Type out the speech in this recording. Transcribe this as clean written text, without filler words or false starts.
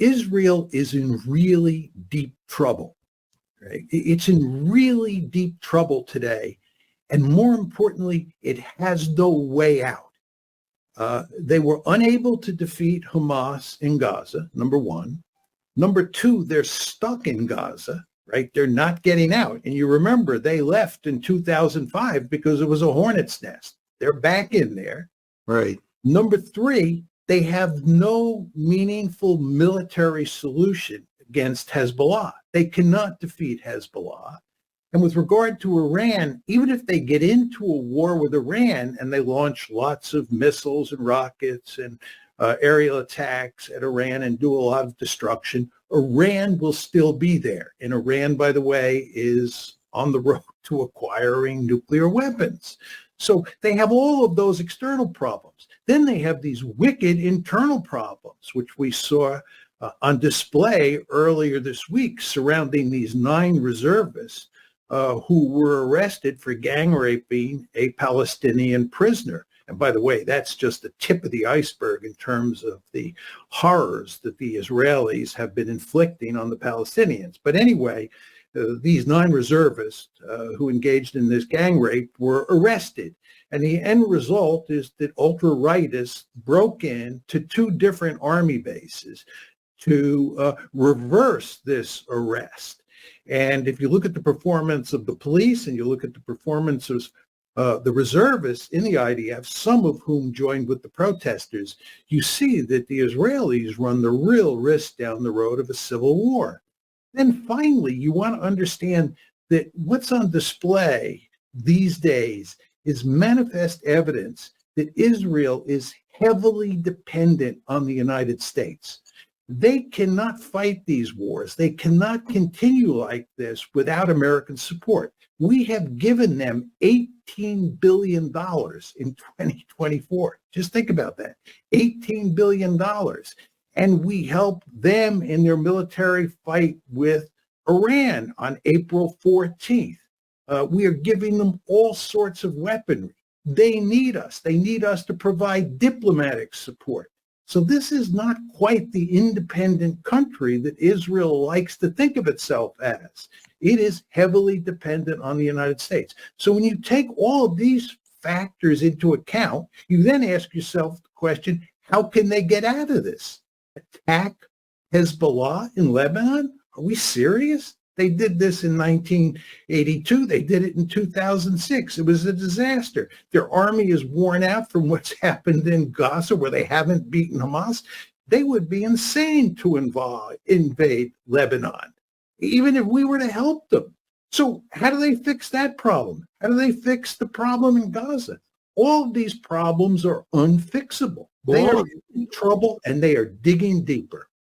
Israel is in really deep trouble. Right? It's in really deep trouble today. And more importantly, it has no way out. They were unable to defeat Hamas in Gaza, number one. Number two, they're stuck in Gaza, right? They're not getting out. And you remember they left in 2005 because it was a hornet's nest. They're back in there. Right. Number three, they have no meaningful military solution against Hezbollah. They cannot defeat Hezbollah. And with regard to Iran, even if they get into a war with Iran and they launch lots of missiles and rockets and aerial attacks at Iran and do a lot of destruction, Iran will still be there. And Iran, by the way, is on the road to acquiring nuclear weapons. So they have all of those external problems. Then they have these wicked internal problems, which we saw on display earlier this week surrounding these 9 reservists who were arrested for gang raping a Palestinian prisoner. And by the way, that's just the tip of the iceberg in terms of the horrors that the Israelis have been inflicting on the Palestinians. But anyway, these 9 reservists who engaged in this gang rape were arrested. And the end result is that ultra-rightists broke into 2 different army bases to reverse this arrest. And if you look at the performance of the police and you look at the performance of the reservists in the IDF, some of whom joined with the protesters, you see that the Israelis run the real risk down the road of a civil war. Then finally, you want to understand that what's on display these days is manifest evidence that Israel is heavily dependent on the United States. They cannot fight these wars. They cannot continue like this without American support. We have given them $18 billion in 2024. Just think about that, $18 billion. And we help them in their military fight with Iran on April 14th. We are giving them all sorts of weaponry. They need us. They need us to provide diplomatic support. So this is not quite the independent country that Israel likes to think of itself as. It is heavily dependent on the United States. So when you take all of these factors into account, you then ask yourself the question, how can they get out of this? Attack Hezbollah in Lebanon? Are we serious? They did this in 1982. They did it in 2006. It was a disaster. Their army is worn out from what's happened in Gaza, where they haven't beaten Hamas. They would be insane to invade Lebanon, even if we were to help them. So how do they fix that problem? How do they fix the problem in Gaza? All of these problems are unfixable. They are in trouble, and they are digging deeper.